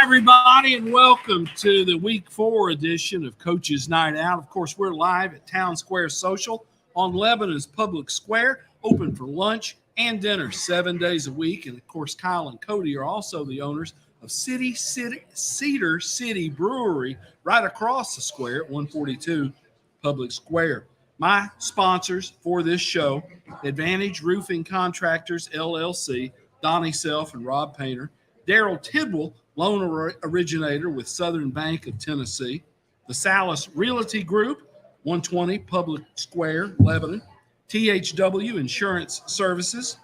everybody, and welcome to the Week 4 edition of Coach's Night Out. Of course, we're live at Town Square Social on Lebanon's Public Square, open for lunch and dinner 7 days a week. And, of course, Kyle and Cody are also the owners of Cedar City Brewery right across the square at 142 Public Square. My sponsors for this show, Advantage Roofing Contractors, LLC, Donnie Self and Rob Painter, Daryl Tidwell, loan originator with Southern Bank of Tennessee, the Salas Realty Group, 120 Public Square, Lebanon, THW Insurance Services,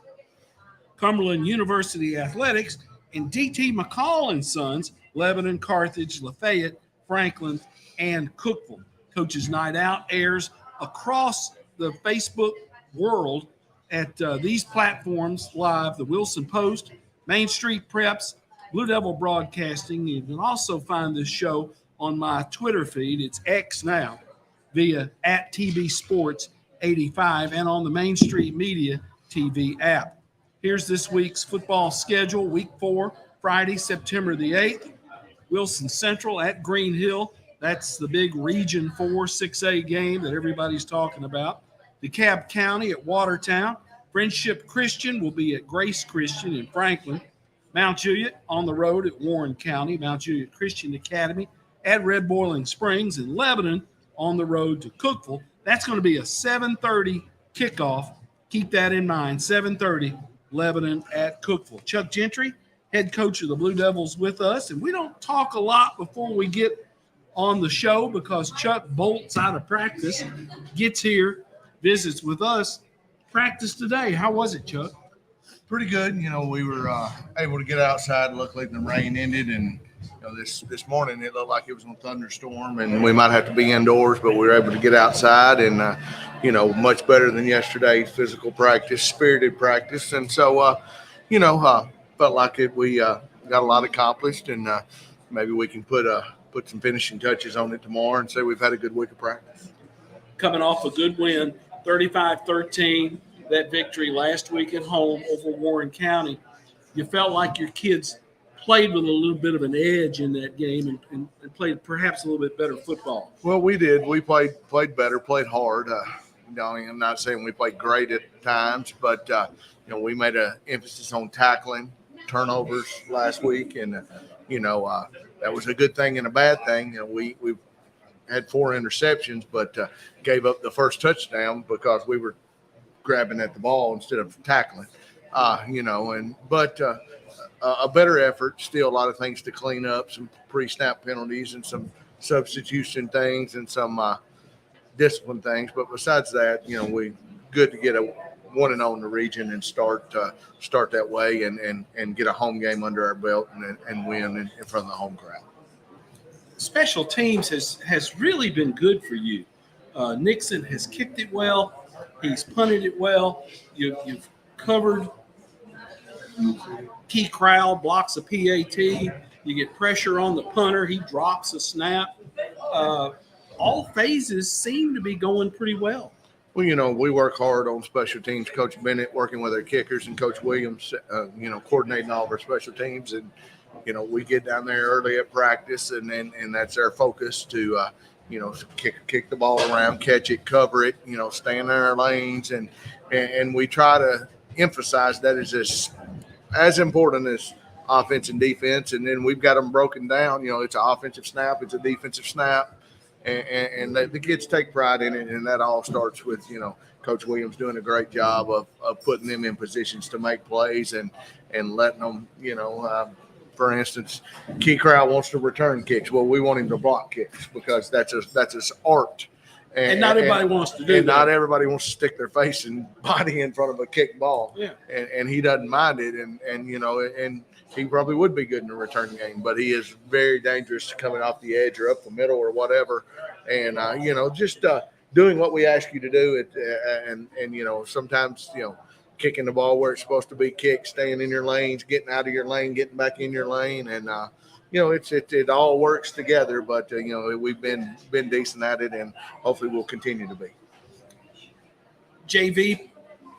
Cumberland University Athletics, and DT McCall and Sons, Lebanon, Carthage, Lafayette, Franklin, and Cookeville. Coach's Night Out airs across the Facebook world at these platforms live, the Wilson Post, Main Street Preps, Blue Devil Broadcasting. You can also find this show on my Twitter feed. It's X now via @TBSports85 and on the Main Street Media TV app. Here's this week's football schedule. Week 4, Friday, September the 8th. Wilson Central at Green Hill. That's the big Region 4 6A game that everybody's talking about. DeKalb County at Watertown. Friendship Christian will be at Grace Christian in Franklin. Mount Juliet on the road at Warren County. Mount Juliet Christian Academy at Red Boiling Springs. And Lebanon on the road to Cookeville. That's going to be a 7:30 kickoff. Keep that in mind, 7:30, Lebanon at Cookeville. Chuck Gentry, head coach of the Blue Devils, with us. And we don't talk a lot before we get on the show because Chuck bolts out of practice, gets here, visits with us. Practice today. How was it, Chuck? Pretty good. You know, we were able to get outside. Luckily, the rain ended, and this morning it looked like it was going to thunderstorm, and we might have to be indoors, but we were able to get outside, and much better than yesterday's physical practice, spirited practice, and so felt like we got a lot accomplished, and maybe we can put some finishing touches on it tomorrow, and say we've had a good week of practice. Coming off a good win, 35-13. That victory last week at home over Warren County, you felt like your kids played with a little bit of an edge in that game and played perhaps a little bit better football. Well, we did. We played better, played hard. I'm not saying we played great at times, but we made an emphasis on tackling turnovers last week, and that was a good thing and a bad thing. We had 4 interceptions, but gave up the first touchdown because we were grabbing at the ball instead of tackling, a better effort, still a lot of things to clean up, some pre-snap penalties and some substitution things and some discipline things. But besides that, we good to get a 1-0 in the region and start that way and get a home game under our belt and win in front of the home crowd. Special teams has really been good for you. Nixon has kicked it well. He's punted it well. You've covered T. Crowell, blocks a PAT. You get pressure on the punter. He drops a snap. All phases seem to be going pretty well. Well, we work hard on special teams. Coach Bennett working with our kickers and Coach Williams, coordinating all of our special teams. And, we get down there early at practice, and that's our focus to kick the ball around, catch it, cover it, stay in our lanes. And we try to emphasize that is as important as offense and defense. And then we've got them broken down. It's an offensive snap, it's a defensive snap. And the kids take pride in it. And that all starts with, Coach Williams doing a great job of putting them in positions to make plays and letting them, for instance, Key Crowd wants to return kicks. Well, we want him to block kicks because that's his art. And not everybody wants to do that. Not everybody wants to stick their face and body in front of a kick ball. Yeah. And he doesn't mind it. And he probably would be good in a return game, but he is very dangerous coming off the edge or up the middle or whatever. And, just doing what we ask you to do. Sometimes, kicking the ball where it's supposed to be kicked, staying in your lanes, getting out of your lane, getting back in your lane. And, it all works together, but, we've been decent at it, and hopefully we'll continue to be. JV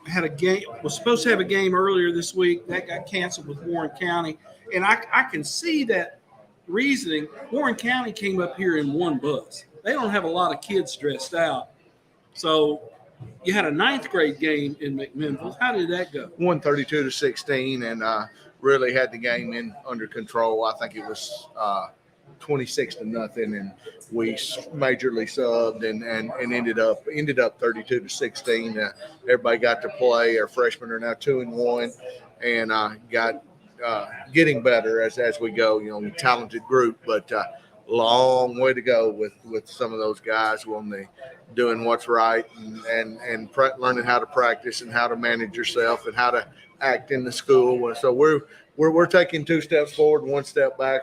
had a game, was supposed to have a game earlier this week. That got canceled with Warren County. And I can see that reasoning, Warren County came up here in one bus. They don't have a lot of kids dressed out. So you had a ninth grade game in McMinnville. How did that go? Won 32-16, and really had the game in under control. I think it was 26-0, and we majorly subbed and ended up 32-16. Everybody got to play. Our freshmen are now 2-1, and got getting better as we go. You know, talented group, but long way to go with some of those guys on the doing what's right and learning how to practice and how to manage yourself and how to act in the school. So we're taking 2 steps forward and 1 step back,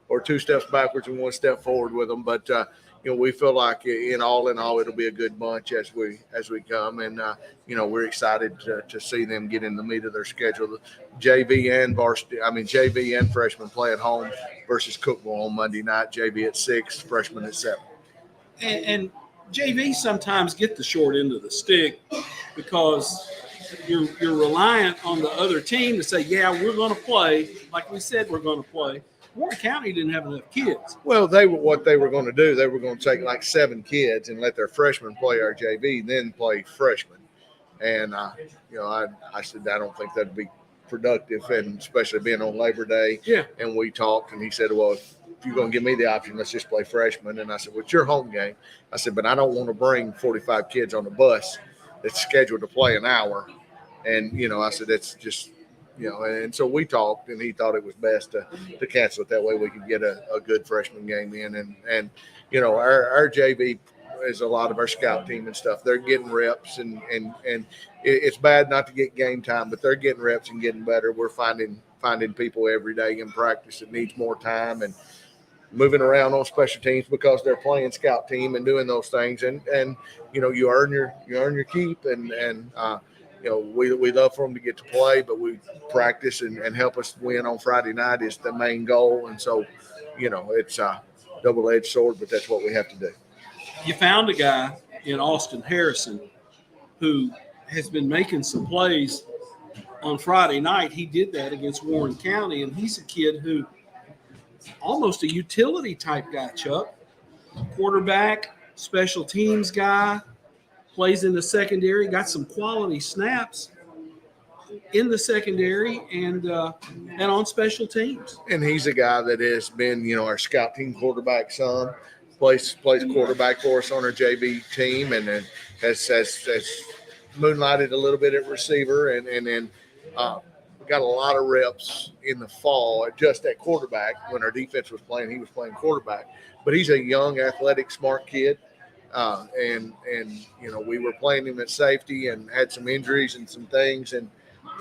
or 2 steps backwards and 1 step forward with them. But you know, we feel like in all it'll be a good bunch as we come, and you know, we're excited to see them get in the meat of their schedule. JV and freshmen play at home versus Cookville on Monday night. JV at 6, freshmen at 7. And JV sometimes get the short end of the stick because you're reliant on the other team to say, yeah, we're going to play like we said we're going to play. Warren County didn't have enough kids. Well, what they were going to do, they were going to take like 7 kids and let their freshmen play our JV, then play freshmen. And you know, I said I don't think that'd be productive, and especially being on Labor Day. Yeah. And we talked, and he said, well, if you're going to give me the option, let's just play freshmen. And I said, well, it's your home game. I said, but I don't want to bring 45 kids on a bus that's scheduled to play an hour. And, you know, I said, that's just, you know, and so we talked, and he thought it was best to cancel it. That way we could get a good freshman game in. And you know, our JV is a lot of our scout team and stuff. They're getting reps, and it's bad not to get game time, but they're getting reps and getting better. We're finding people every day in practice that needs more time and moving around on special teams because they're playing scout team and doing those things. And you know, you earn your keep, and you know, we love for them to get to play, but we practice and help us win on Friday night is the main goal. And so, you know, it's a double-edged sword, but that's what we have to do. You found a guy in Austin Harrison who has been making some plays on Friday night. He did that against Warren County, and he's a kid who almost a utility type guy, Chuck. Quarterback, special teams guy, plays in the secondary, got some quality snaps in the secondary and on special teams. And he's a guy that has been, you know, our scout team quarterback son, plays quarterback for us on our JV team, and then has moonlighted a little bit at receiver, and then got a lot of reps in the fall just at quarterback. When our defense was playing, he was playing quarterback. But he's a young, athletic, smart kid. And you know, we were playing him at safety and had some injuries and some things, and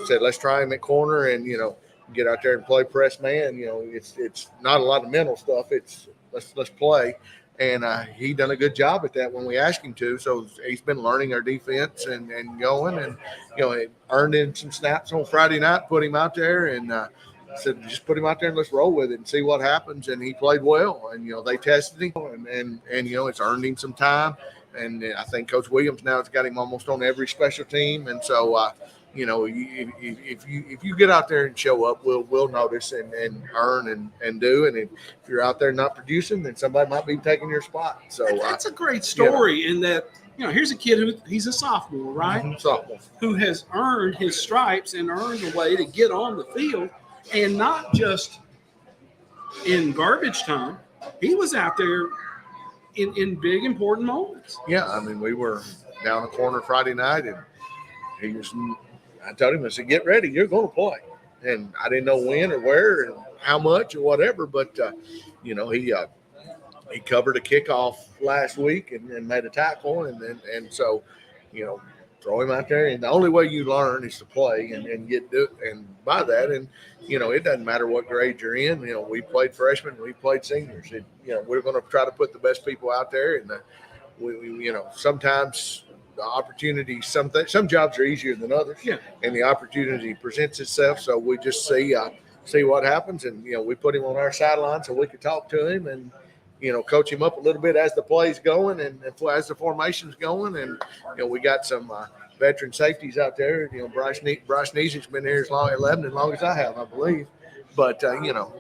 said, let's try him at corner and, you know, get out there and play press man. You know, it's not a lot of mental stuff. It's let's play. And he done a good job at that when we asked him to. So he's been learning our defense and going, and, you know, it earned in some snaps on Friday night, put him out there, and said, just put him out there and let's roll with it and see what happens. And he played well. And, you know, they tested him, and you know, it's earned him some time. And I think Coach Williams now has got him almost on every special team. And so, you know, if you get out there and show up, we'll notice and earn and do. And if you're out there not producing, then somebody might be taking your spot. So that's a great story. In that, you know, here's a kid he's a sophomore, right? Mm-hmm, sophomore, who has earned his stripes and earned a way to get on the field, and not just in garbage time. He was out there in big important moments. Yeah, I mean, we were down the corner Friday night, and I told him, I said, get ready, you're going to play. And I didn't know when or where and how much or whatever, but, you know, he covered a kickoff last week and made a tackle. And so, you know, throw him out there. And the only way you learn is to play and get do and by that. And, you know, it doesn't matter what grade you're in. You know, we played freshmen, we played seniors. You know, we're going to try to put the best people out there. And, we you know, sometimes – the opportunity, some jobs are easier than others, yeah, and the opportunity presents itself. So we just see what happens, and, you know, we put him on our sideline so we could talk to him and, you know, coach him up a little bit as the play's going and as the formation's going. And, you know, we got some veteran safeties out there. You know, Bryce Neesy's been here as long as I have, I believe. But you know,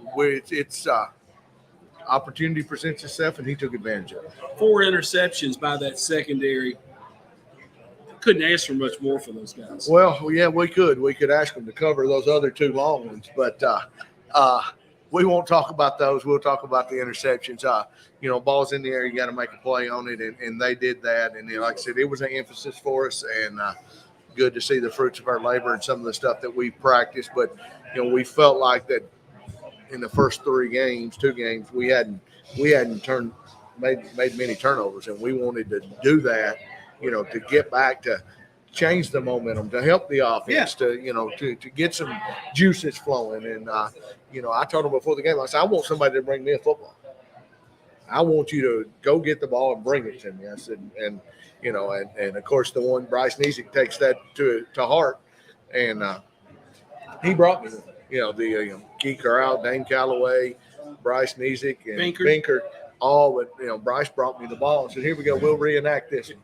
opportunity presents itself, and he took advantage of it. 4 interceptions by that secondary. Couldn't ask for much more for those guys. Well, yeah, we could. We could ask them to cover those other 2 long ones, but we won't talk about those. We'll talk about the interceptions. Balls in the air, you got to make a play on it, and they did that. And like I said, it was an emphasis for us, and good to see the fruits of our labor and some of the stuff that we practiced. But we felt like that in the first 2 games, we hadn't made many turnovers, and we wanted to do that, to get back to change the momentum, to help the offense, to get some juices flowing. And I told them before the game, I said, I want somebody to bring me a football. I want you to go get the ball and bring it to me. I said, and of course the one Bryce Niesick takes that to heart, and he brought me, the Key Corral, Dane Calloway, Bryce Niesick, and Binkert, all. But Bryce brought me the ball and said, "Here we go, we'll reenact this one."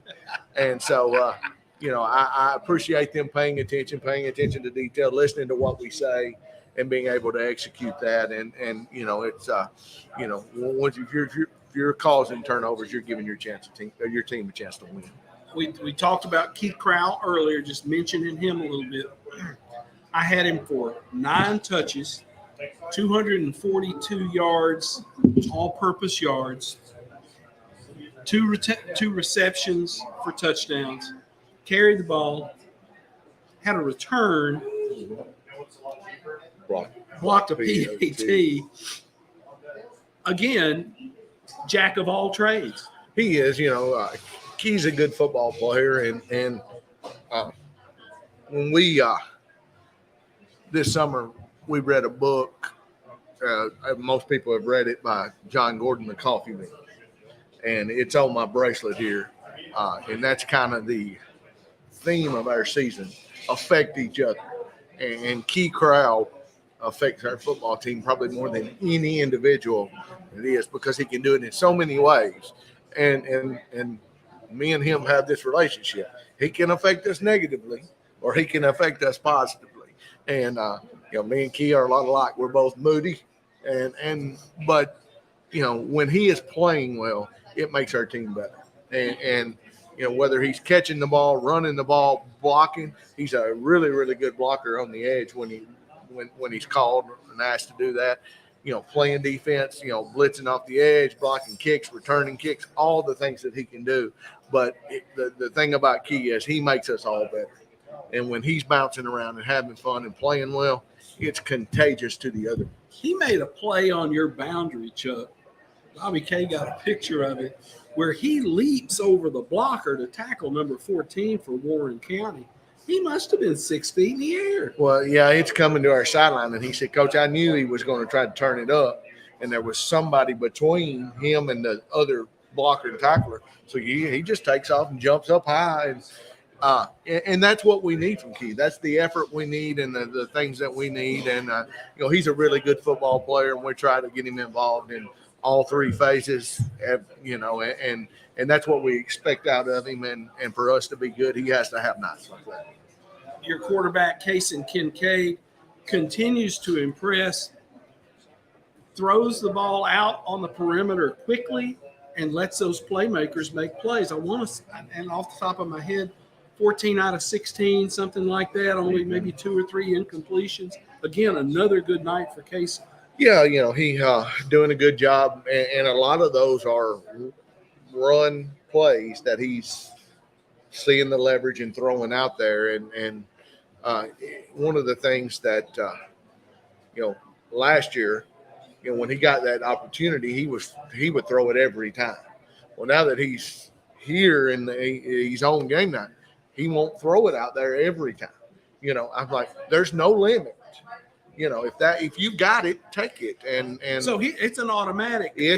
And so, I appreciate them paying attention to detail, listening to what we say, and being able to execute that. And it's once if you're causing turnovers, you're giving your team a chance to win. We talked about Keith Crowell earlier, just mentioning him a little bit. I had him for 9 touches, 242 yards, all-purpose yards, 2 receptions for touchdowns, carried the ball, had a return, blocked a PAT. Again, jack of all trades. He is, Key's a good football player, and when we this summer we read a book. Most people have read it, by John Gordon, The Coffee Bean, and it's on my bracelet here, and that's kind of the theme of our season: affect each other. And Key Crowell affects our football team probably more than any individual it is, because he can do it in so many ways. And me and him have this relationship. He can affect us negatively, or he can affect us positively. And me and Key are a lot alike. We're both moody, but when he is playing well, it makes our team better. And whether he's catching the ball, running the ball, blocking, he's a really, really good blocker on the edge when he's called and asked to do that. Playing defense, blitzing off the edge, blocking kicks, returning kicks, all the things that he can do. But the thing about Key is he makes us all better. And when he's bouncing around and having fun and playing well, it's contagious to the other. He made a play on your boundary, Chuck. Bobby K got a picture of it where he leaps over the blocker to tackle number 14 for Warren County. He must have been 6 feet in the air. Well, yeah, it's coming to our sideline, and he said, "Coach, I knew he was going to try to turn it up, and there was somebody between him and the other blocker and tackler. So he just takes off and jumps up high, and that's what we need from Key. That's the effort we need and the things that we need. And he's a really good football player, and we try to get him involved in all 3 phases. And that's what we expect out of him. And for us to be good, he has to have nights like that. Your quarterback, Kason Kincaid, continues to impress, throws the ball out on the perimeter quickly, and lets those playmakers make plays. I want to, and off the top of my head, 14 out of 16, something like that, only maybe 2 or 3 incompletions. Again, another good night for Kason. Yeah, he doing a good job, and a lot of those are run plays that he's seeing the leverage and throwing out there. And one of the things that last year, when he got that opportunity, he would throw it every time. Well, now that he's here and he's on game night, he won't throw it out there every time. I'm like, there's no limit. If you got it, take it. And so it's an automatic. You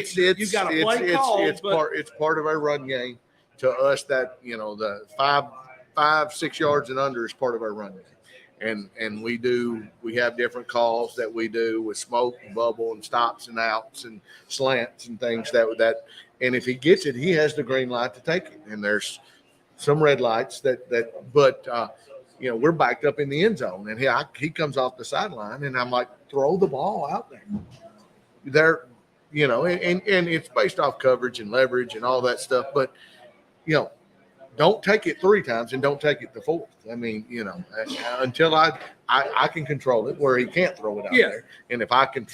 got a play call. It's part of our run game. To us, that the 5-6 yards and under is part of our run game. And we have different calls that we do with smoke and bubble and stops and outs and slants and things that and if he gets it, he has the green light to take it. And there's some red lights but we're backed up in the end zone, and he comes off the sideline, and I'm like, throw the ball out there. and it's based off coverage and leverage and all that stuff. But, don't take it 3 times and don't take it the 4th. I mean, until I can control it where he can't throw it out there. And if I can,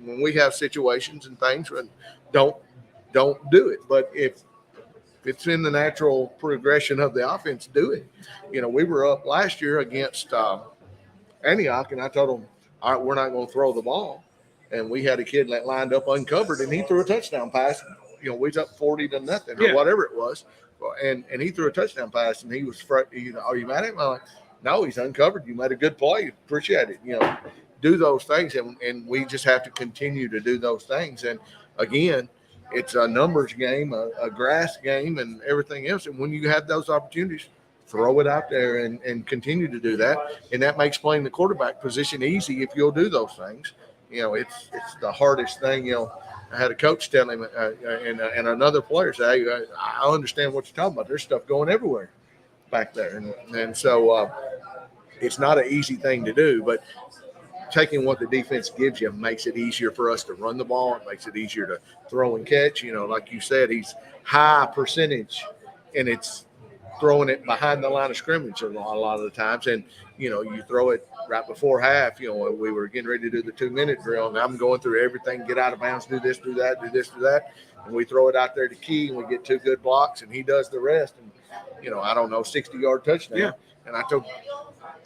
when we have situations and things, don't do it. But if it's in the natural progression of the offense, do it. We were up last year against Antioch, and I told him, all right, we're not going to throw the ball. And we had a kid that lined up uncovered, and he threw a touchdown pass. We was up 40-0 or whatever it was. And he threw a touchdown pass, and he was, are you mad at him? I'm like, no, he's uncovered. You made a good play. Appreciate it. Do those things, and we just have to continue to do those things. And, again, it's a numbers game, a grass game, and everything else. And when you have those opportunities, throw it out there and continue to do that. And that makes playing the quarterback position easy if you'll do those things. It's the hardest thing. I had a coach tell him and another player say, hey, I understand what you're talking about. There's stuff going everywhere back there. And so it's not an easy thing to do, but taking what the defense gives you makes it easier for us to run the ball. It makes it easier to throw and catch. Like you said, he's high percentage, and it's throwing it behind the line of scrimmage a lot of the times. And, you throw it right before half. We were getting ready to do the 2-minute drill, and I'm going through everything, get out of bounds, do this, do that, do this, do that. And we throw it out there to Key, and we get 2 good blocks, and he does the rest. And, I don't know, 60-yard touchdown. Yeah. And I told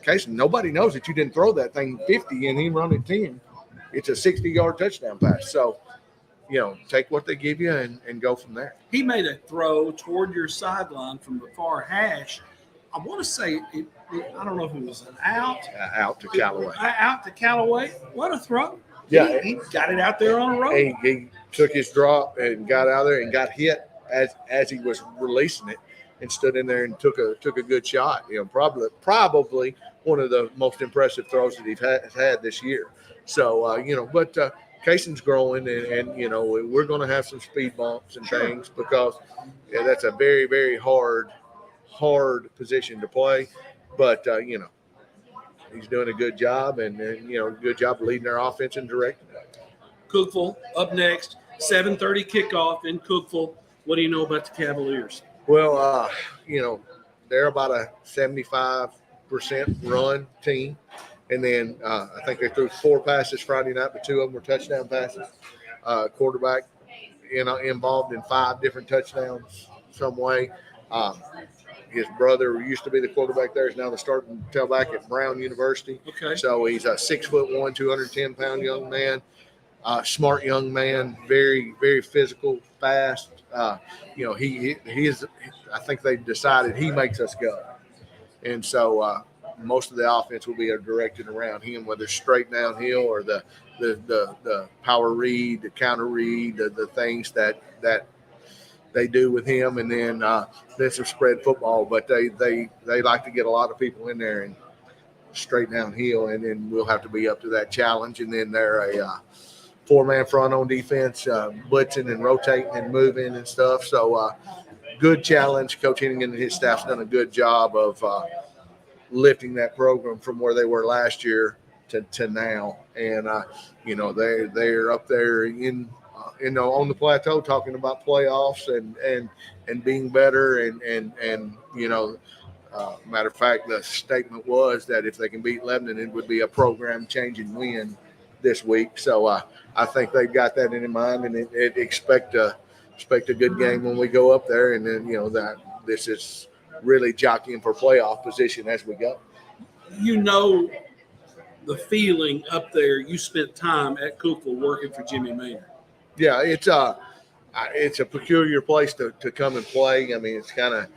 Casey, nobody knows that you didn't throw that thing 50 and he run it 10. It's a 60-yard touchdown pass. So, take what they give you and go from there. He made a throw toward your sideline from the far hash. I want to say, I don't know if it was an out. Out to Callaway. Out to Callaway. What a throw. Yeah. He got it out there on a road. He took his drop and got out there and got hit as he was releasing it and stood in there and took a good shot. Probably one of the most impressive throws that he's had this year. So, but Cason's growing, and we're going to have some speed bumps and things because that's a very, very hard position to play. But, he's doing a good job and good job leading their offense and directing it. Cookeville up next, 7:30 kickoff in Cookeville. What do you know about the Cavaliers? Well, they're about a 75% run team. And then I think they threw 4 passes Friday night, but 2 of them were touchdown passes. Quarterback, involved in 5 different touchdowns some way. His brother used to be the quarterback there. Is now the starting tailback at Brown University. Okay. So he's a 6'1", 210-pound young man. Smart young man, very, very physical, fast. He is. I think they decided he makes us go, and so most of the offense will be directed around him, whether it's straight downhill or the power read, the counter read, the things that they do with him, and then some spread football. But they like to get a lot of people in there and straight downhill, and then we'll have to be up to that challenge. And then they're a 4-man front on defense, blitzing and rotating and moving and stuff. So good challenge. Coach Hennigan and his staff's done a good job of lifting that program from where they were last year to now. And, they're up there on the plateau talking about playoffs and being better. And matter of fact, the statement was that if they can beat Lebanon, it would be a program-changing win this week. So I think they've got that in mind, and expect a good game when we go up there. And then, that this is really jockeying for playoff position as we go. The feeling up there. You spent time at Cookeville working for Jimmy Maynard. Yeah, it's a peculiar place to come and play. I mean, it's kind of,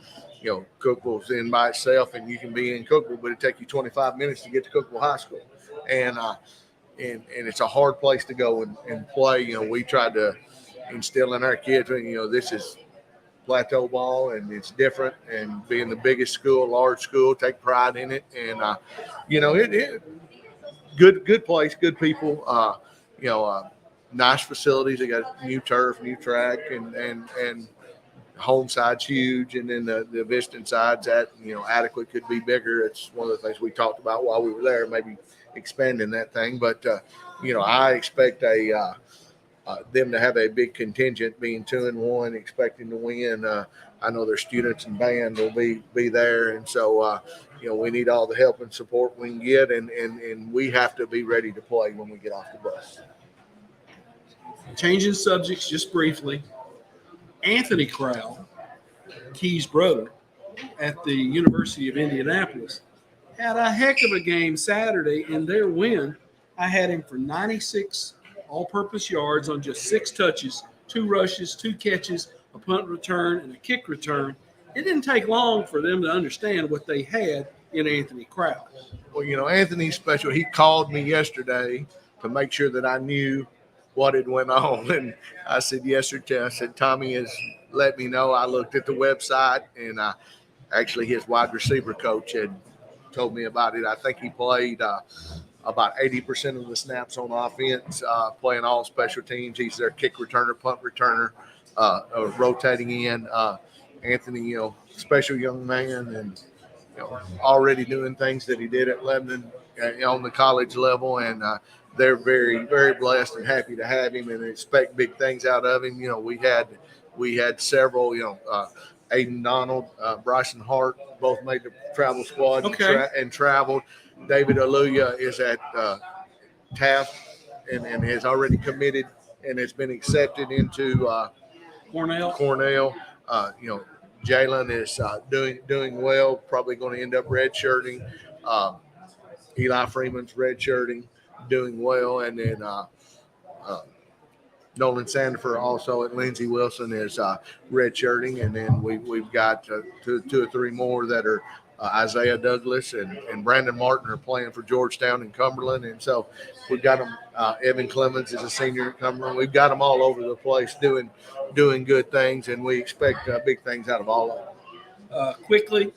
Cookeville's in by itself, and you can be in Cookeville, but it takes you 25 minutes to get to Cookeville High School. And it's a hard place to go and play. We tried to instill in our kids, this is plateau ball, and it's different, and being the biggest school, large school, take pride in it. And, it good place, good people, nice facilities. They got new turf, new track, and home side's huge. And then the Viston side's adequate, could be bigger. It's one of the things we talked about while we were there, maybe expanding that thing. But, I expect a them to have a big contingent, being 2-1, expecting to win. I know their students and band will be there, and so we need all the help and support we can get, and we have to be ready to play when we get off the bus. Changing subjects just briefly, Anthony Crowell, Key's brother, at the University of Indianapolis, had a heck of a game Saturday. In their win, I had him for 96 all-purpose yards on just 6 touches, 2 rushes, 2 catches, a punt return, and a kick return. It didn't take long for them to understand what they had in Anthony Crowell. Well, Anthony's special. He called me yesterday to make sure that I knew what had went on, and I said, yes, sir. I said, Tommy has let me know. I looked at the website, and actually his wide receiver coach had told me about it. I think he played about 80% of the snaps on offense, playing all special teams. He's their kick returner, punt returner, rotating in. Anthony, special young man, and already doing things that he did at Lebanon on the college level, and they're very, very blessed and happy to have him, and expect big things out of him. We had several, Aiden Donald, Bryson Hart, both made the travel squad and traveled. David Aluya is at Taft and has already committed and has been accepted into Cornell. Jalen is doing well, probably going to end up redshirting. Eli Freeman's redshirting, doing well, and then Nolan Sandifer also at Lindsey Wilson is redshirting, and then we've got 2 or 3 more that are Isaiah Douglas and Brandon Martin are playing for Georgetown and Cumberland, and so we've got them. Evan Clemens is a senior at Cumberland. We've got them all over the place doing good things, and we expect big things out of all of them. Quickly,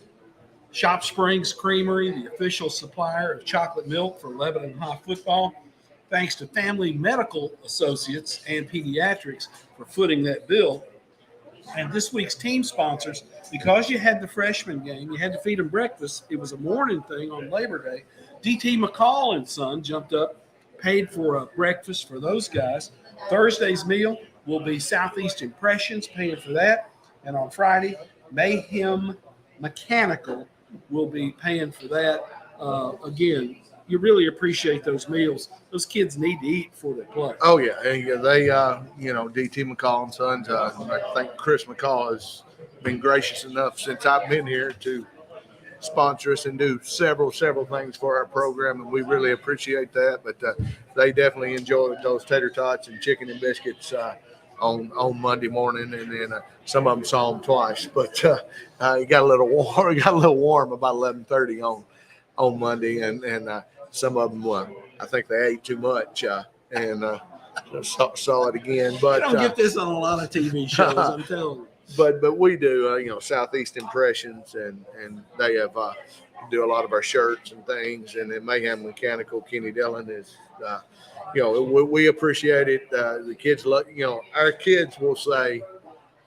Shop Springs Creamery, the official supplier of chocolate milk for Lebanon High football. Thanks to Family Medical Associates and Pediatrics for footing that bill. And this week's team sponsors, because you had the freshman game, you had to feed them breakfast. It was a morning thing on Labor Day. DT McCall and Son jumped up, paid for a breakfast for those guys. Thursday's meal will be Southeast Impressions, paying for that. And on Friday, Mayhem Mechanical will be paying for that. Again, you really appreciate those meals. Those kids need to eat before they play. Oh, yeah. And they, DT McCall and Sons, I think Chris McCall has been gracious enough since I've been here to sponsor us and do several things for our program, and we really appreciate that. But they definitely enjoyed those tater tots and chicken and biscuits on Monday morning, and then some of them saw them twice. But it got a little warm. It got a little warm about 11:30 on Monday, and some of them, I think they ate too much and saw it again. But I don't get this on a lot of TV shows, I'm telling you. But we do, Southeast Impressions, and they have do a lot of our shirts and things, and then Mayhem Mechanical, Kenny Dillon is, we appreciate it. The kids, our kids will say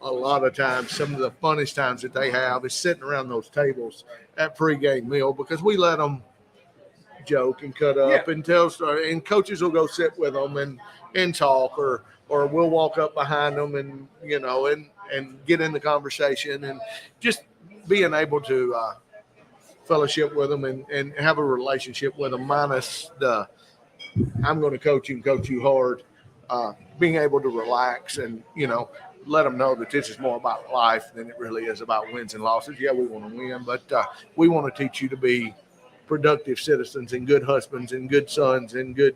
a lot of times some of the funnest times that they have is sitting around those tables at pregame meal, because we let them joke and cut up and tell stories, and coaches will go sit with them and talk, or we'll walk up behind them and and get in the conversation, and just being able to fellowship with them and have a relationship with them, minus the I'm going to coach you and coach you hard. Being able to relax and let them know that this is more about life than it really is about wins and losses. Yeah, we want to win, but we want to teach you to be productive citizens and good husbands and good sons and good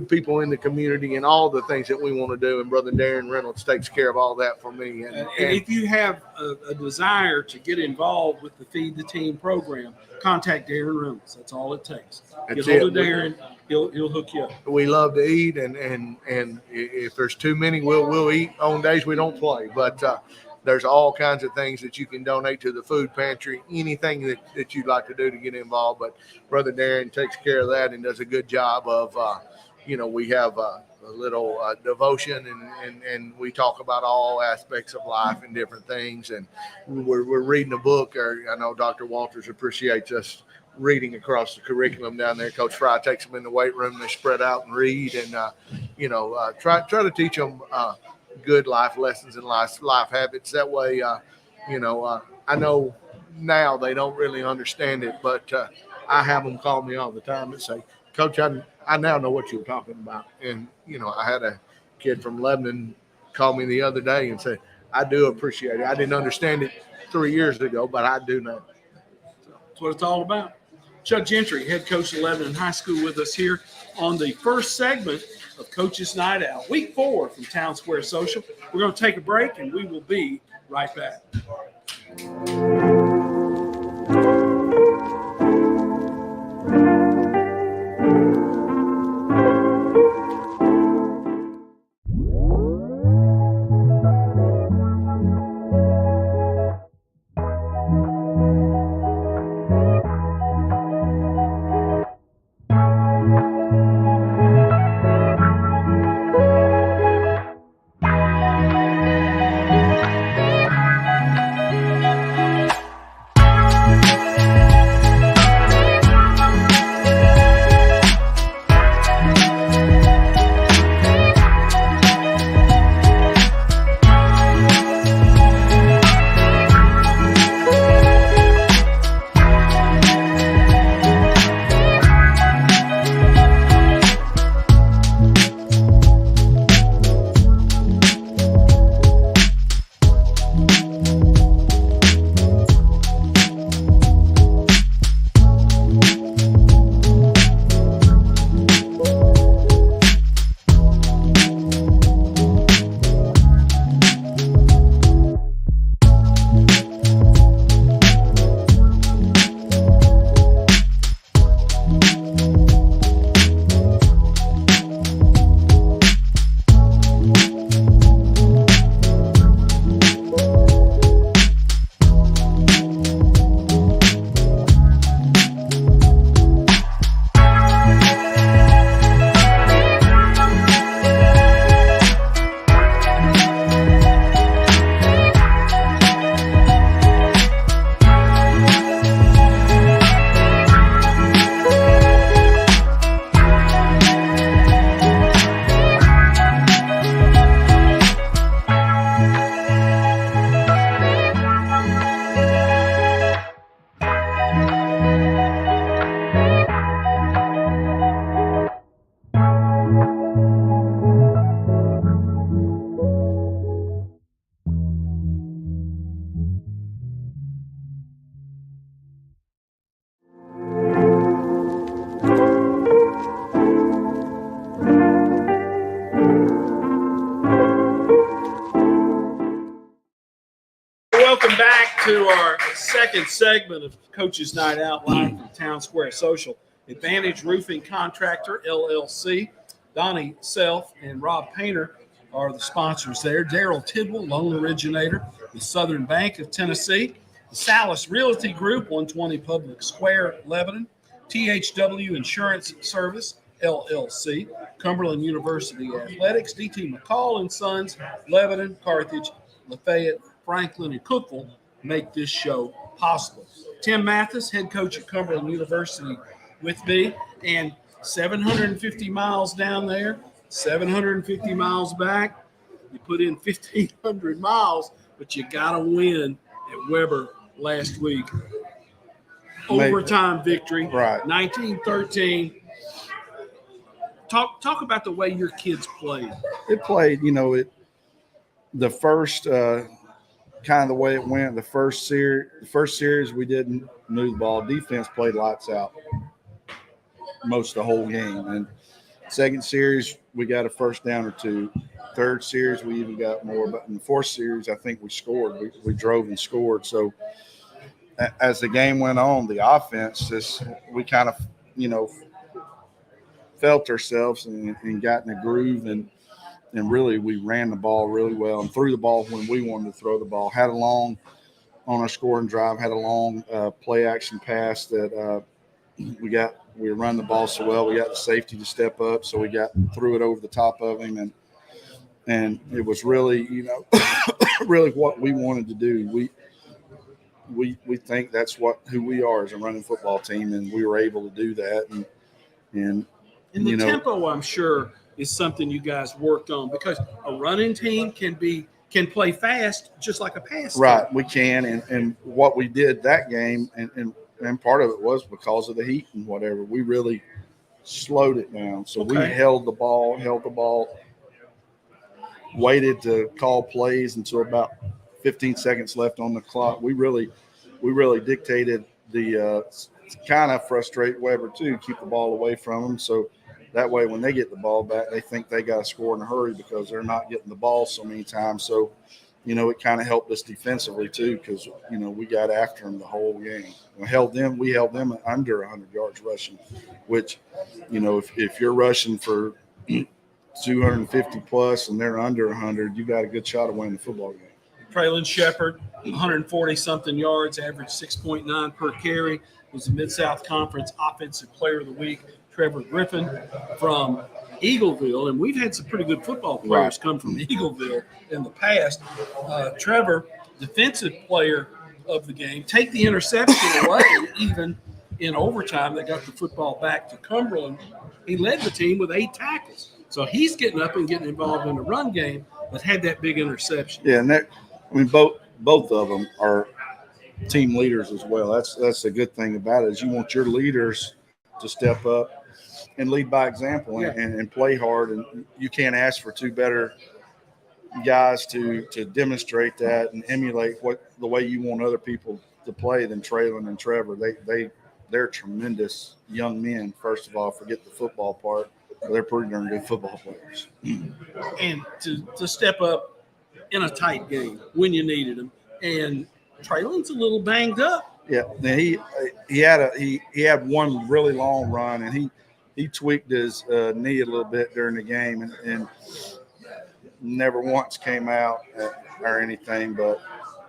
people in the community, and all the things that we want to do. And Brother Darren Reynolds takes care of all that for me. And if you have a desire to get involved with the Feed the Team program, contact Darren Reynolds. That's all it takes. Get hold of Darren. He'll hook you up. We love to eat, and if there's too many, we'll eat on days we don't play. But there's all kinds of things that you can donate to the food pantry, anything that you'd like to do to get involved. But Brother Darren takes care of that and does a good job of, we have a little devotion, and we talk about all aspects of life and different things. And we're reading a book. I know Dr. Walters appreciates us reading across the curriculum down there. Coach Fry takes them in the weight room, they spread out and read, and try to teach them good life lessons and life habits. That way, I know now they don't really understand it, but I have them call me all the time and say, Coach, I now know what you were talking about. And, I had a kid from Lebanon call me the other day and say, I do appreciate it. I didn't understand it 3 years ago, but I do now. That's what it's all about. Chuck Gentry, head coach of Lebanon High School, with us here on the first segment of Coach's Night Out, week 4 from Town Square Social. We're going to take a break, and we will be right back. Welcome back to our second segment of Coach's Night Out live from Town Square Social. Advantage Roofing Contractor, LLC. Donnie Self and Rob Painter are the sponsors there. Daryl Tidwell, loan originator, the Southern Bank of Tennessee. The Salas Realty Group, 120 Public Square, Lebanon. THW Insurance Service, LLC. Cumberland University Athletics. DT McCall and Sons, Lebanon, Carthage, Lafayette, Franklin, and Cookville make this show possible. Tim Mathis, head coach at Cumberland University, with me, and 750 miles down there, 750 miles back. You put in 1,500 miles, but you got to win at Weber last week. Overtime victory, right? 19-13. Talk about the way your kids played. It played, the first kind of the way it went. The first series we didn't move the ball. Defense played lights out most of the whole game. And second series we got a first down or two. Third series we even got more. But in the fourth series, I think we scored. We drove and scored. So as the game went on, the offense we kind of felt ourselves and got in a groove and really we ran the ball really well and threw the ball when we wanted to throw the ball. Had a long on our scoring drive, had a long play action pass that we run the ball so well. We got the safety to step up, so we threw it over the top of him and it was really, really what we wanted to do. We think that's who we are as a running football team, and we were able to do that. And in the tempo, I'm sure is something you guys worked on, because a running team can play fast just like a pass Right, team. we can, and what we did that game, and part of it was because of the heat and whatever. We really slowed it down, so we Okay. held the ball, waited to call plays until about 15 seconds left on the clock. We really dictated the kind of frustrate Weber too, keep the ball away from them, so that way when they get the ball back, they think they got to score in a hurry because they're not getting the ball so many times. So, it kind of helped us defensively too, because we got after them the whole game. We held them under 100 yards rushing, which if you're rushing for 250 plus and they're under 100, you got a good shot of winning the football game. Traylon Shepard, 140-something yards, averaged 6.9 per carry, was the Mid-South Conference Offensive Player of the Week. Trevor Griffin from Eagleville, and we've had some pretty good football players come from Eagleville in the past. Trevor, Defensive Player of the game, take the interception away even in overtime. They got the football back to Cumberland. He led the team with 8 tackles. So he's getting up and getting involved in the run game, but had that big interception. Yeah, and both of them are team leaders as well. That's a good thing about it, is you want your leaders to step up and lead by example and play hard. And you can't ask for 2 better guys to demonstrate that and emulate the way you want other people to play than Traylon and Trevor. They're tremendous young men. First of all, forget the football part. They're pretty darn good football players. And to step up in a tight game when you needed them. And Traylon's a little banged up. Yeah, he had one really long run, and he tweaked his knee a little bit during the game, and never once came out or anything. But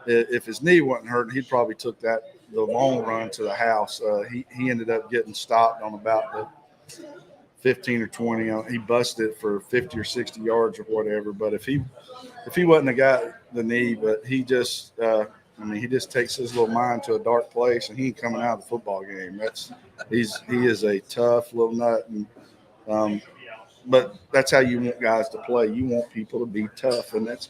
if his knee wasn't hurt, he'd probably took the long run to the house. He ended up getting stopped on about the 15 or 20. He busted it for 50 or 60 yards or whatever. But if he wasn't the guy the knee, but he just he just takes his little mind to a dark place, and he ain't coming out of the football game. He is a tough little nut, and but that's how you want guys to play. You want people to be tough, and that's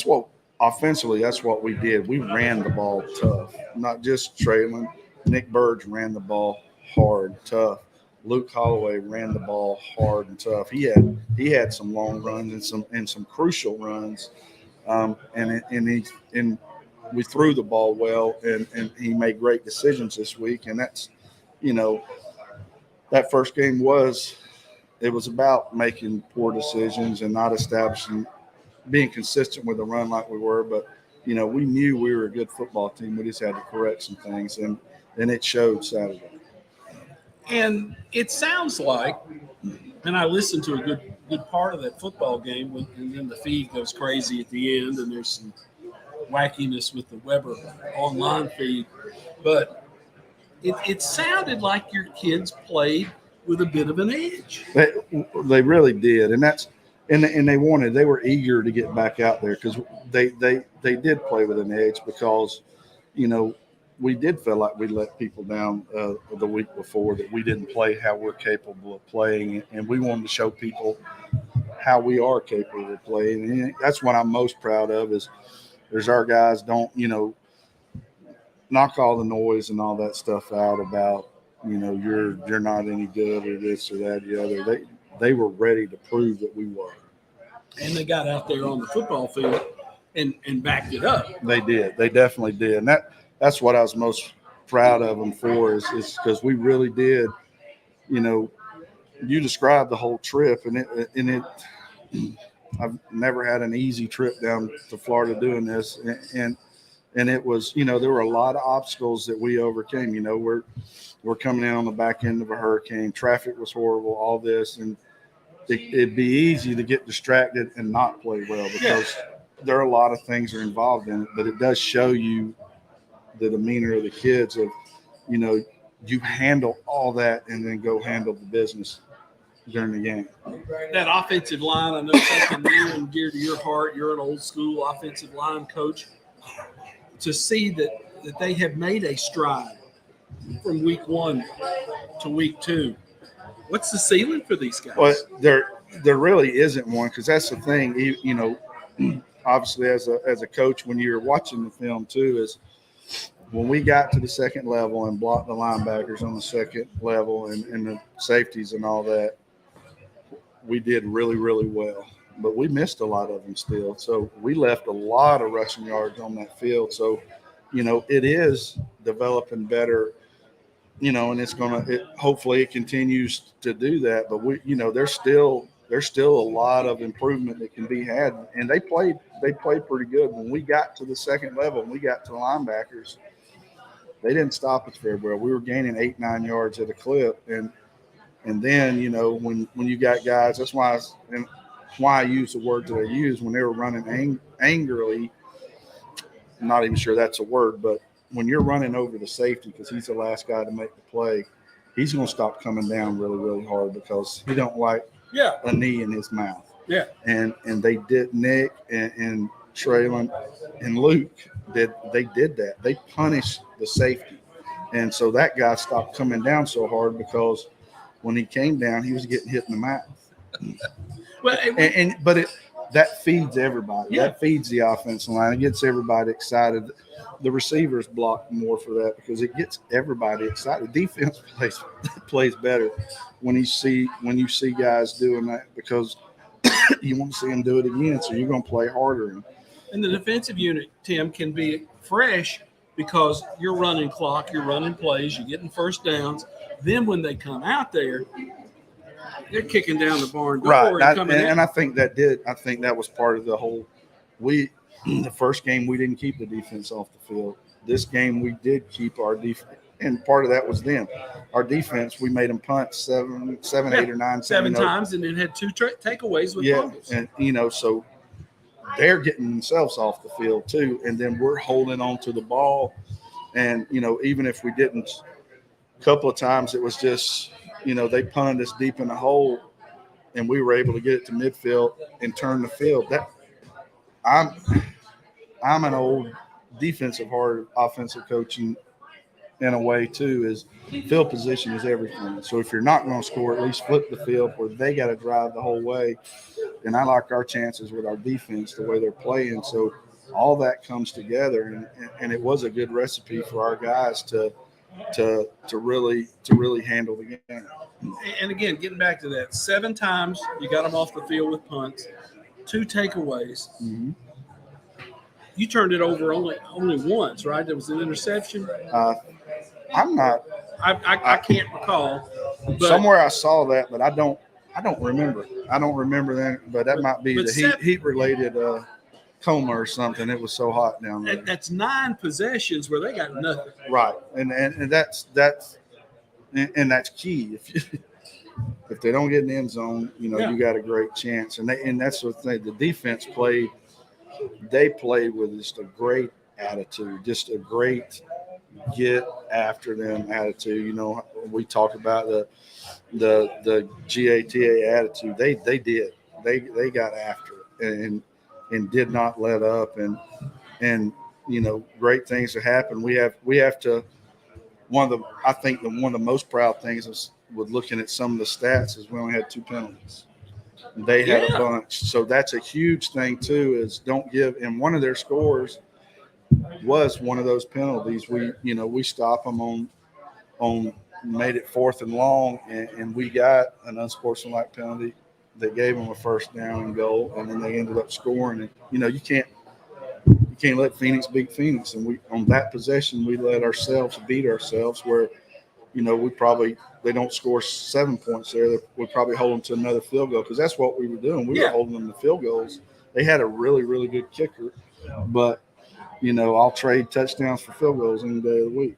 what offensively. That's what we did. We ran the ball tough, not just Traylon. Nick Burge ran the ball hard, tough. Luke Holloway ran the ball hard and tough. He had some long runs and some crucial runs, and we threw the ball well, and he made great decisions this week. And that's, that first game was about making poor decisions and not establishing, being consistent with the run like we were. But we knew we were a good football team. We just had to correct some things, and it showed Saturday. And it sounds like, and I listened to a good part of that football game, and then the feed goes crazy at the end, and there's some wackiness with the Weber online feed. But it sounded like your kids played with a bit of an edge. They really did, and they were eager to get back out there, because they did play with an edge, because we did feel like we let people down the week before, that we didn't play how we're capable of playing, and we wanted to show people how we are capable of playing. And that's what I'm most proud of, is our guys don't knock all the noise and all that stuff out about you're not any good or this or that or the other. They were ready to prove that we were, and they got out there on the football field and backed it up. They did. They definitely did, and that's what I was most proud of them for, is because we really did. You described the whole trip, and it. I've never had an easy trip down to Florida doing this, and it was, there were a lot of obstacles that we overcame. We're coming in on the back end of a hurricane. Traffic was horrible. All this, and it'd be easy to get distracted and not play well, because there are a lot of things that are involved in it. But it does show you the demeanor of the kids of, you handle all that and then go handle the business during the game. That offensive line, I know something near and dear to your heart. You're an old school offensive line coach. To see that they have made a stride from week 1 to week 2. What's the ceiling for these guys? Well, There really isn't one, because that's the thing. Obviously, as a coach, when you're watching the film too, is when we got to the second level and blocked the linebackers on the second level and the safeties and all that, we did really, really well. But we missed a lot of them still. So we left a lot of rushing yards on that field. So, it is developing better, and hopefully it continues to do that. But there's still a lot of improvement that can be had. And they played pretty good. When we got to the second level and we got to the linebackers, they didn't stop us very well. We were gaining 8-9 yards at a clip. And then, when you got guys, that's why I use the word that I use when they were running angrily. I'm not even sure that's a word, but when you're running over the safety, because he's the last guy to make the play, he's going to stop coming down really, really hard, because he don't like a knee in his mouth. Yeah. And they did. Nick and Traylon and Luke did that. They punished the safety. And so that guy stopped coming down so hard, because when he came down, he was getting hit in the mouth. Well, that feeds everybody. Yeah. That feeds the offensive line. It gets everybody excited. The receivers block more for that, because it gets everybody excited. Defense plays better when you see guys doing that, because you want to see them do it again. So you're going to play harder. And the defensive unit, Tim, can be fresh because you're running clock, you're running plays, you're getting first downs. Then when they come out there, they're kicking down the barn door, right? And I think that was part of the whole. The first game we didn't keep the defense off the field. This game we did keep our defense, and part of that was them. Our defense, we made them punt seven, 8 or 9, seven times, and then had 2 takeaways with fumbles. And so they're getting themselves off the field too, and then we're holding on to the ball. And even if we didn't, a couple of times it was just they punted us deep in the hole, and we were able to get it to midfield and turn the field. I'm an old defensive hard offensive coach in a way too. Is field position is everything. So if you're not going to score, at least flip the field where they got to drive the whole way. And I like our chances with our defense the way they're playing. So all that comes together, and it was a good recipe for our guys to really handle the game. And again, getting back to that, 7 times you got them off the field with punts, 2 takeaways. Mm-hmm. You turned it over only once, right? There was an interception. I'm not. I can't recall. But somewhere I saw that, but I don't remember. I don't remember that, but that might be the heat related coma or something. It was so hot down there. That's 9 possessions where they got nothing. Right, and that's key. If they don't get in the end zone, you got a great chance. And that's the thing. The defense played. They played with just a great attitude, just a great get after them attitude. We talk about the GATA attitude. They did. They got after it and did not let up. And great things have happened. We have to. I think one of the most proud things is with looking at some of the stats is we only had 2 penalties. They had a bunch. So that's a huge thing too, is don't give. And one of their scores was one of those penalties. We stop them on made it 4th and long, and we got an unsportsmanlike penalty that gave them a first down and goal, and then they ended up scoring. And you can't let Phoenix beat Phoenix. And we on that possession we let ourselves beat ourselves where they don't score 7 points there. We'd probably hold them to another field goal, because that's what we were doing. We were holding them to field goals. They had a really, really good kicker, but I'll trade touchdowns for field goals any day of the week.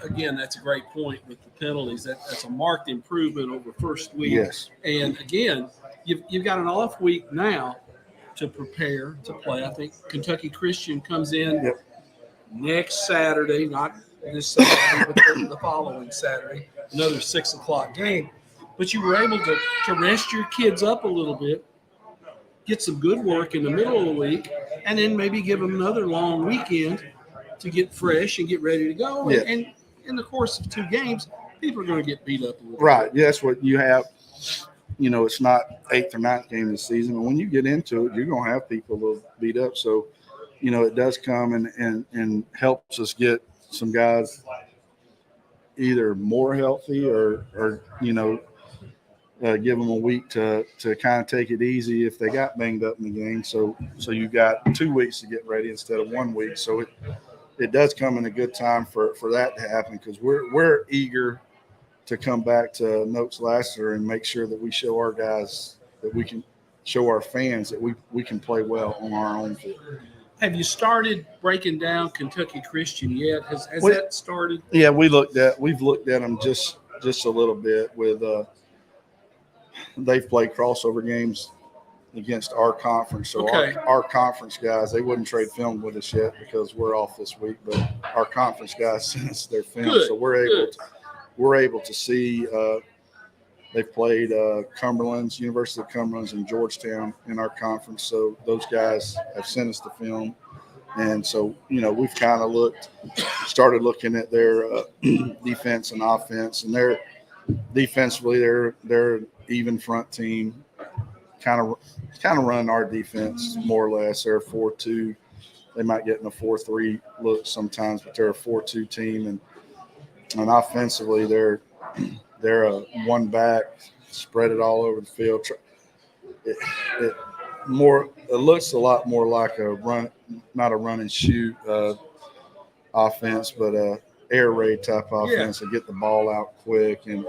Again, that's a great point with the penalties. That's a marked improvement over first week. Yes. And again, you've got an off week now to prepare to play. I think Kentucky Christian comes in next Saturday, not this Saturday, but the following Saturday, another 6 o'clock game. But you were able to rest your kids up a little bit, get some good work in the middle of the week, and then maybe give them another long weekend to get fresh and get ready to go. Yeah. And in the course of 2 games, people are going to get beat up a little bit. Yeah, that's what you have. it's not 8th or 9th game of the season. And when you get into it, you're going to have people a little beat up. So, it does come and helps us get some guys either more healthy or give them a week to kind of take it easy if they got banged up in the game. So you got 2 weeks to get ready instead of 1 week. So it does come in a good time for that to happen, because we're eager to come back to Notes Lassiter and make sure that we show our guys, that we can show our fans that we can play well on our own field. Have you started breaking down Kentucky Christian yet? Has that started? Yeah, we've looked at them just a little bit with they've played crossover games against our conference. So okay. our conference guys, they wouldn't trade film with us yet because we're off this week, but our conference guys sent us their film. Good, so we're able to see they've played University of Cumberland's and Georgetown in our conference. So those guys have sent us the film. And so, we've kind of started looking at their defense and offense, and they're defensively, they're even front team, kind of run our defense more or less. They're a 4-2. They might get in a 4-3 look sometimes, but they're a 4-2 team, and offensively they're a one back, spread it all over the field. It looks a lot more like a run, not a run and shoot offense, but a air raid type offense to get the ball out quick, and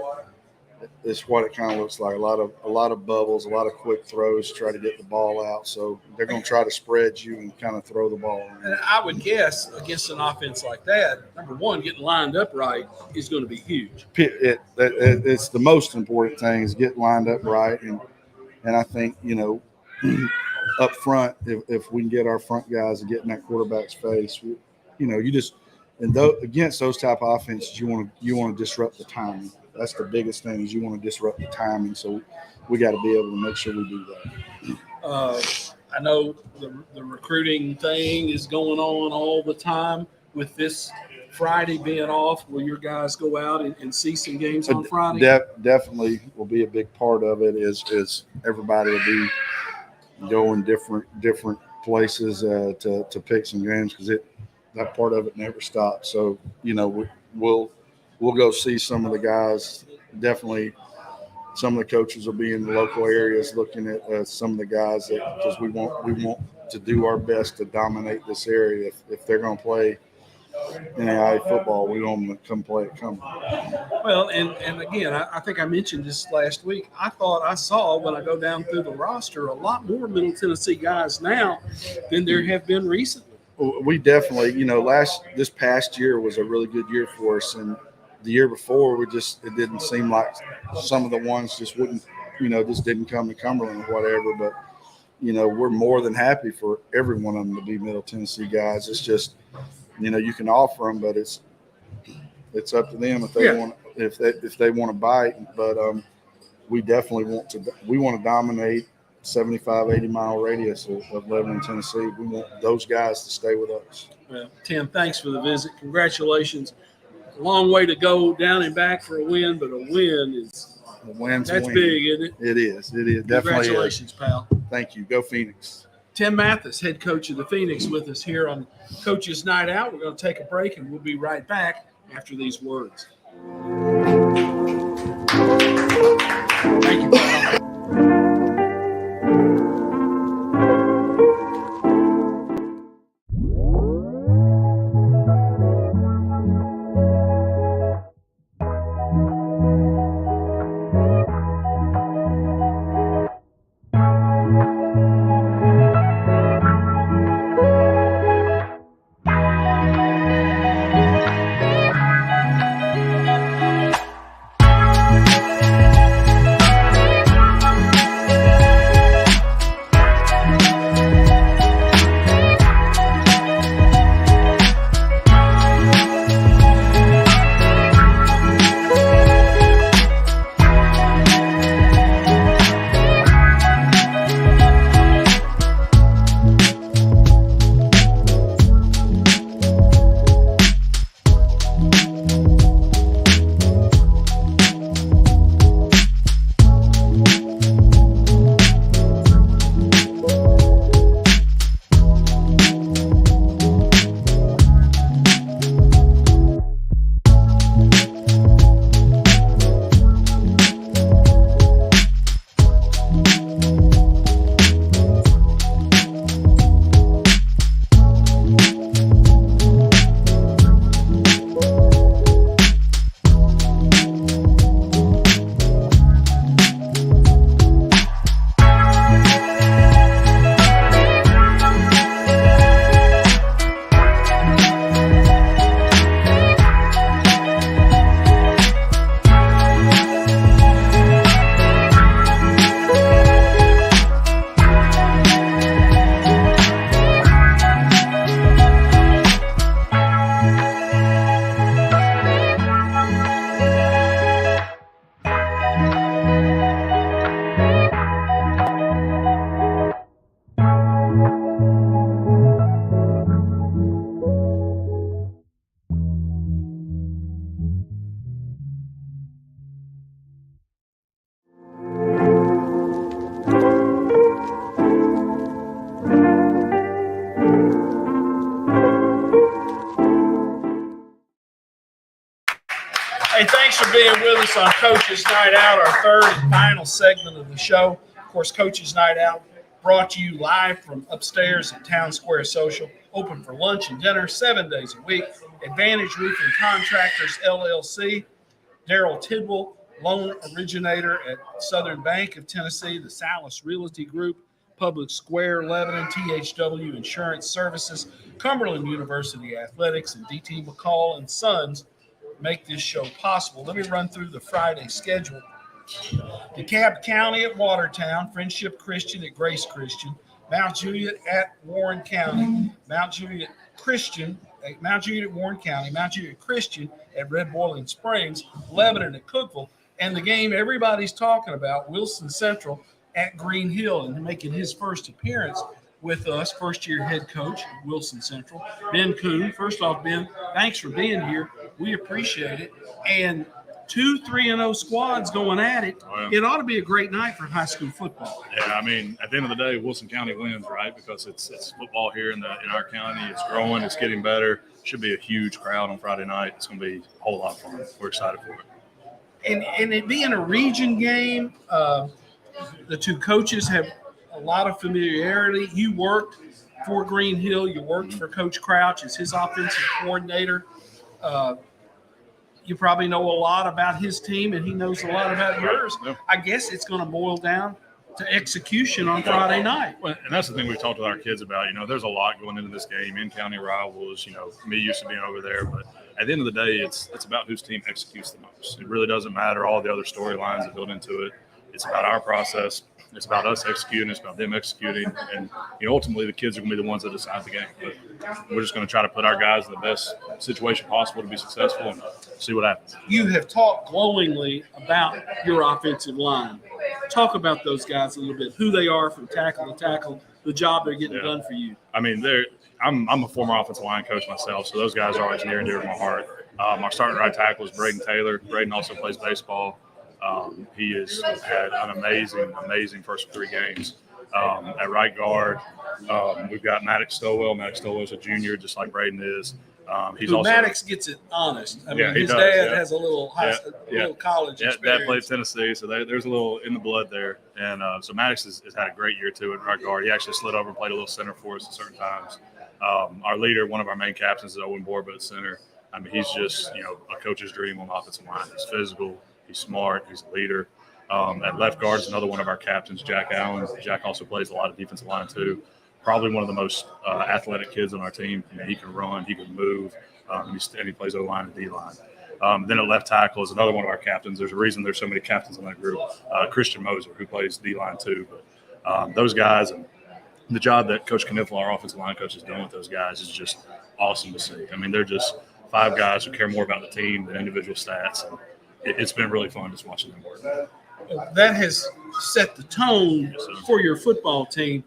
it's what it kind of looks like. A lot of bubbles, a lot of quick throws, try to get the ball out. So they're going to try to spread you and kind of throw the ball around. And I would guess against an offense like that, number one, getting lined up right is going to be huge. It's the most important thing is get lined up right, and I think up front, if we can get our front guys and get in that quarterback's face, against those type of offenses, you want to disrupt the timing. That's the biggest thing, is you want to disrupt the timing. So we got to be able to make sure we do that. I know the recruiting thing is going on all the time. With this Friday being off, will your guys go out and see some games on Friday? Definitely will be a big part of it. Is everybody will be going different places to pick some games, because that part of it never stops. So we'll go see some of the guys. Definitely, some of the coaches will be in the local areas looking at some of the guys, because we want to do our best to dominate this area. If they're going to play NAIA football, we want them to come play at Cumberland. Well, and again, I think I mentioned this last week. I thought I saw, when I go down through the roster, a lot more Middle Tennessee guys now than there have been recently. We definitely, this past year was a really good year for us, and the year before, it didn't seem like some of the ones just wouldn't, just didn't come to Cumberland or whatever. But, we're more than happy for every one of them to be Middle Tennessee guys. It's just, you can offer them, but it's up to them if they want, if they want to bite. But we definitely want to dominate 75, 80 mile radius of Lebanon, Tennessee. We want those guys to stay with us. Well, Tim, thanks for the visit. Congratulations. A long way to go down and back for a win, but a win is that's big, isn't it? It is. Definitely. Congratulations, pal. Thank you. Go Phoenix. Tim Mathis, head coach of the Phoenix, with us here on Coach's Night Out. We're going to take a break, and we'll be right back after these words. Thank you, pal. on Coach's Night Out, our third and final segment of the show. Of course, Coach's Night Out brought to you live from upstairs at Town Square Social, open for lunch and dinner 7 days a week. Advantage Roofing Contractors, LLC. Daryl Tidwell, loan originator at Southern Bank of Tennessee, the Salas Realty Group, Public Square, Lebanon, THW Insurance Services, Cumberland University Athletics, and DT McCall and Sons make this show possible. Let me run through the Friday schedule. DeKalb County at Watertown, Friendship Christian at Grace Christian, Mount Juliet at Warren County, Mount Juliet at Warren County, Mount Juliet Christian at Red Boiling Springs, Lebanon at Cookeville, and the game everybody's talking about, Wilson Central at Green Hill, and making his first appearance with us, first-year head coach at Wilson Central, Ben Kuhn. First off, Ben, thanks for being here. We appreciate it. And 2 3-0 squads going at it. Oh, yeah. It ought to be a great night for high school football. Yeah, I mean, at the end of the day, Wilson County wins, right? Because it's football here in our county. It's growing. It's getting better. Should be a huge crowd on Friday night. It's going to be a whole lot of fun. We're excited for it. And it being a region game, the two coaches have a lot of familiarity. You worked for Green Hill. You worked for Coach Crouch as his offensive coordinator. You probably know a lot about his team, and he knows a lot about yours. Yeah. I guess it's going to boil down to execution on Friday night. Well, and that's the thing we've talked with our kids about. There's a lot going into this game, in-county rivals, me used to being over there. But at the end of the day, it's about whose team executes the most. It really doesn't matter all the other storylines that build into it. It's about our process. It's about us executing. It's about them executing. And, ultimately the kids are going to be the ones that decide the game. But we're just going to try to put our guys in the best situation possible to be successful and see what happens. You have talked glowingly about your offensive line. Talk about those guys a little bit, who they are from tackle to tackle, the job they're getting done for you. I mean, I'm a former offensive line coach myself, so those guys are always near and dear to my heart. Our starting right tackle is Braden Taylor. Braden also plays baseball. He has had an amazing first 3 games. At right guard, we've got Maddox Stowell. Maddox Stowell is a junior, just like Braden is. Maddox gets it honest. I mean, his does, dad has a little college experience. Dad played Tennessee, so there's a little in the blood there. And so Maddox has had a great year, too, at right guard. He actually slid over and played a little center for us at certain times. Our leader, one of our main captains, is Owen Borba at center. I mean, he's just, a coach's dream on the offensive line. He's physical. He's smart. He's a leader. At left guard is another one of our captains, Jack Allen. Jack also plays a lot of defensive line, too. Probably one of the most athletic kids on our team. He can run, he can move, and he plays O-line and D-line. Then at left tackle is another one of our captains. There's a reason there's so many captains in that group. Christian Moser, who plays D-line too. But those guys and the job that Coach Kniffel, our offensive line coach, is doing with those guys is just awesome to see. I mean, they're just 5 guys who care more about the team than individual stats. And it's been really fun just watching them work. That has set the tone for your football team.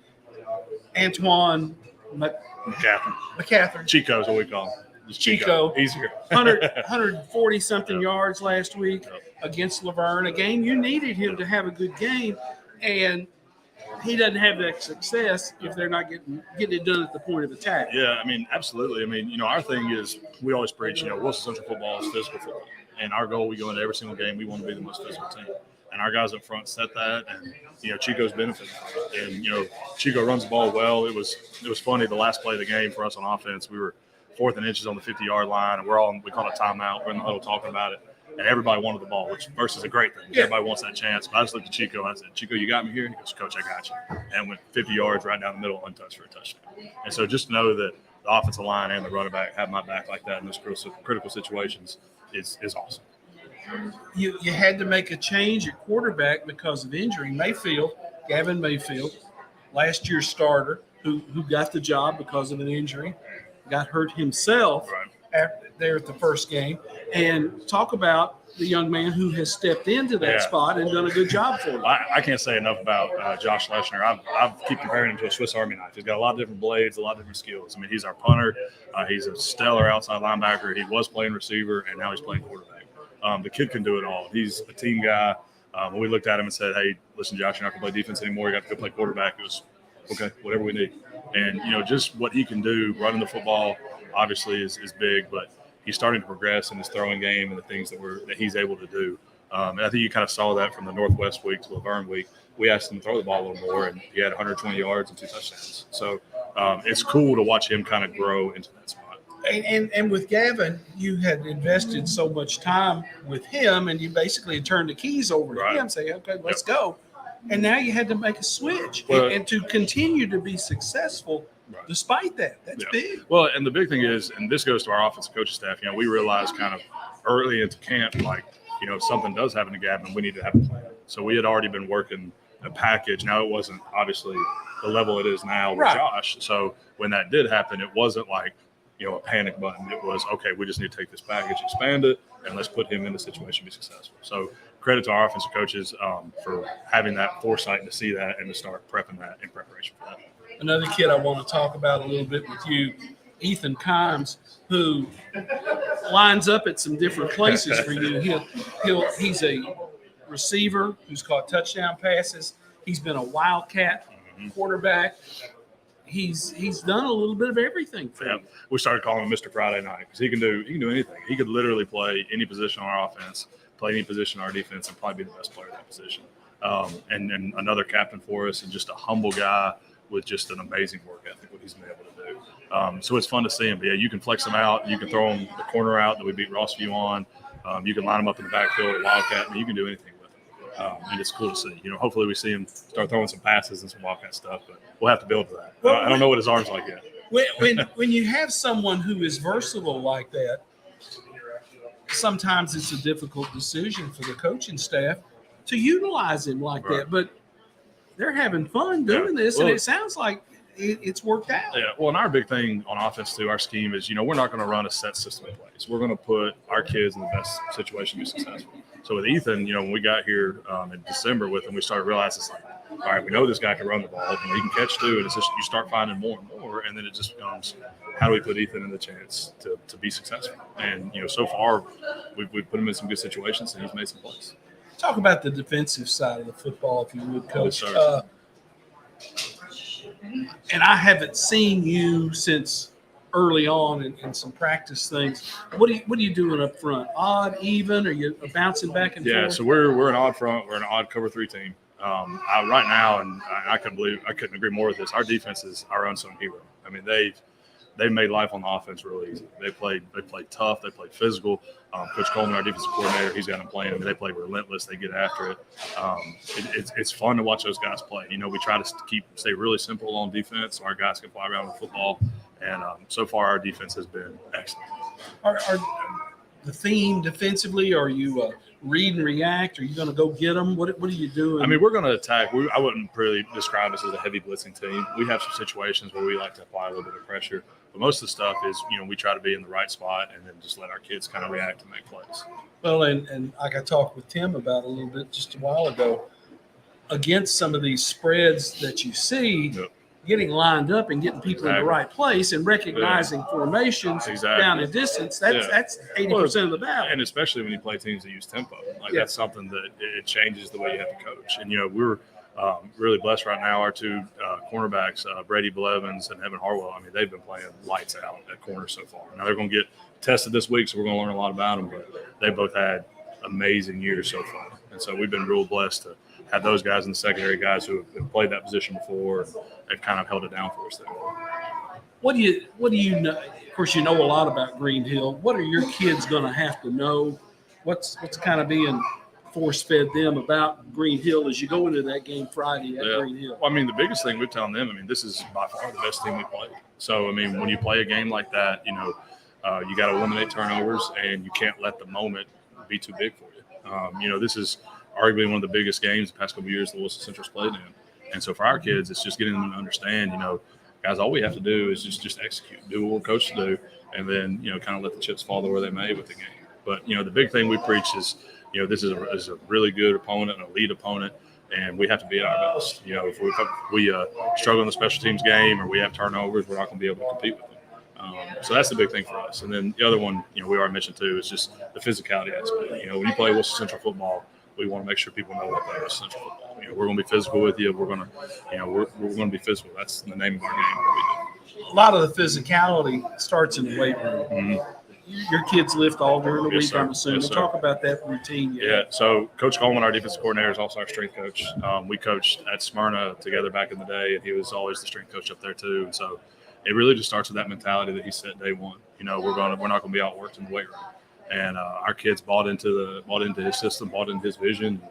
Antoine McCaffrey. Chico is what we call him. Just Chico. Easier. 140-something yards last week against Laverne, a game you needed him to have a good game, and he doesn't have that success if they're not getting it done at the point of attack. Yeah, I mean, absolutely. I mean, our thing is we always preach, Wilson Central football is physical football. And our goal, we go into every single game, we want to be the most physical team. And our guys up front set that, and Chico's benefited. And Chico runs the ball well. It was funny. The last play of the game for us on offense, we were 4th and inches on the 50-yard line, and we called a timeout. We're in the huddle talking about it, and everybody wanted the ball, which first is a great thing. Yeah. Everybody wants that chance. But I just looked at Chico and I said, "Chico, you got me here?" And he goes, "Coach, I got you." And went 50 yards right down the middle, untouched for a touchdown. And so just to know that the offensive line and the running back have my back like that in those critical situations is awesome. You had to make a change at quarterback because of injury. Gavin Mayfield, last year's starter, who got the job because of an injury, got hurt himself there at the first game. And talk about the young man who has stepped into that spot and done a good job for him. I can't say enough about Josh Leshner. I keep comparing him to a Swiss Army knife. He's got a lot of different blades, a lot of different skills. I mean, he's our punter. He's a stellar outside linebacker. He was playing receiver, and now he's playing quarterback. The kid can do it all. He's a team guy. When we looked at him and said, "Hey, listen, Josh, you're not going to play defense anymore. You got to go play quarterback," it was, okay, whatever we need. And, just what he can do, running the football, obviously is big, but he's starting to progress in his throwing game and the things that he's able to do. And I think you kind of saw that from the Northwest week to Laverne week. We asked him to throw the ball a little more, and he had 120 yards and 2 touchdowns. So it's cool to watch him kind of grow into that spot. And with Gavin, you had invested so much time with him, and you basically turned the keys over to him, say, okay, let's go. And now you had to make a switch. And to continue to be successful despite that, that's big. Well, and the big thing is, and this goes to our offensive coaching staff, we realized kind of early into camp, like, if something does happen to Gavin, we need to have a plan. So we had already been working a package. Now, it wasn't obviously the level it is now with Josh. So when that did happen, it wasn't like, a panic button. It was, okay, we just need to take this package, expand it, and let's put him in the situation to be successful. So credit to our offensive coaches for having that foresight to see that and to start prepping that in preparation for that. Another kid I want to talk about a little bit with you, Ethan Kimes, who lines up at some different places for you. He's a receiver who's caught touchdown passes. He's been a wildcat quarterback. He's done a little bit of everything for him. We started calling him Mr. Friday Night because he can do anything. He could literally play any position on our offense, play any position on our defense, and probably be the best player in that position. And another captain for us, and just a humble guy with just an amazing work ethic, what he's been able to do. So it's fun to see him. But you can flex him out. You can throw him the corner out that we beat Rossview on. You can line him up in the backfield at Wildcat. You can do anything with him. And it's cool to see. Hopefully we see him start throwing some passes and some Wildcat stuff, but we'll have to build to that. I don't know what his arm's like yet. When you have someone who is versatile like that, sometimes it's a difficult decision for the coaching staff to utilize him like that. But they're having fun doing this, and it sounds like it's worked out. Yeah, well, and our big thing on offense too, our scheme is, we're not going to run a set system of plays. We're going to put our kids in the best situation to be successful. So with Ethan, when we got here in December with him, we started realizing, it's like, all right, we know this guy can run the ball, and he can catch too, and it's just you start finding more and more, and then it just becomes, how do we put Ethan in the chance to be successful? And, so far, we've put him in some good situations, and he's made some plays. Talk about the defensive side of the football, if you would, Coach. And I haven't seen you since early on in some practice things. What are you doing up front? Odd, even? Are you bouncing back and forth? Yeah, so we're an odd front. We're an odd cover 3 team. Right now, and I couldn't agree more with this. Our defense is our unsung hero. I mean, they've made life on the offense really easy. They played tough. They played physical. Coach Coleman, our defensive coordinator, he's got them playing. I mean, they play relentless. They get after it. It's fun to watch those guys play. We try to stay really simple on defense so our guys can fly around with the football. And so far, our defense has been excellent. Are the theme defensively? Are you read and react? Are you going to go get them? What are you doing? I mean, we're going to attack. I wouldn't really describe us as a heavy blitzing team. We have some situations where we like to apply a little bit of pressure. But most of the stuff is, we try to be in the right spot and then just let our kids kind of react and make plays. Well, and like I talked with Tim about a little bit just a while ago, against some of these spreads that you see, getting lined up and getting people in the right place and recognizing formations down a distance, that's 80% of the battle. And especially when you play teams that use tempo. That's something that it changes the way you have to coach. And, we're really blessed right now. Our 2 cornerbacks, Brady Blevins and Evan Harwell, I mean, they've been playing lights out at corner so far. Now they're going to get tested this week, so we're going to learn a lot about them. But they both had amazing years so far. And so we've been real blessed to have those guys in the secondary, guys who have played that position before and kind of held it down for us there. What do you know? Of course, you know a lot about Green Hill. What are your kids going to have to know? What's kind of being force-fed them about Green Hill as you go into that game Friday at Green Hill? Well, I mean, the biggest thing we're telling them, I mean, this is by far the best team we played. So, I mean, when you play a game like that, you got to eliminate turnovers, and you can't let the moment be too big for you. This is arguably one of the biggest games the past couple of years that Wilson Central's played in. And so for our kids, it's just getting them to understand, guys, all we have to do is just execute, do what we're coached to do, and then, kind of let the chips fall where they may with the game. But, the big thing we preach is, this is a really good opponent, an elite opponent, and we have to be at our best. If we struggle in the special teams game or we have turnovers, we're not going to be able to compete with them. So that's the big thing for us. And then the other one, we already mentioned too, is just the physicality aspect. When you play Wilson Central football, we want to make sure people know what play Wilson Central football. We're going to be physical with you. We're going to, we're going to be physical. That's the name of our game. A lot of the physicality starts in the weight room. Mm-hmm. your kids lift all during the Yes, week, sir. I'm assuming. Yes, sir. Talk about that routine. Yeah, so Coach Coleman, our defensive coordinator, is also our strength coach. We coached at Smyrna together back in the day, and he was always the strength coach up there too. And so it really just starts with that mentality that he set day one. We're not going to be outworked in the weight room, and our kids bought into his system, bought into his vision.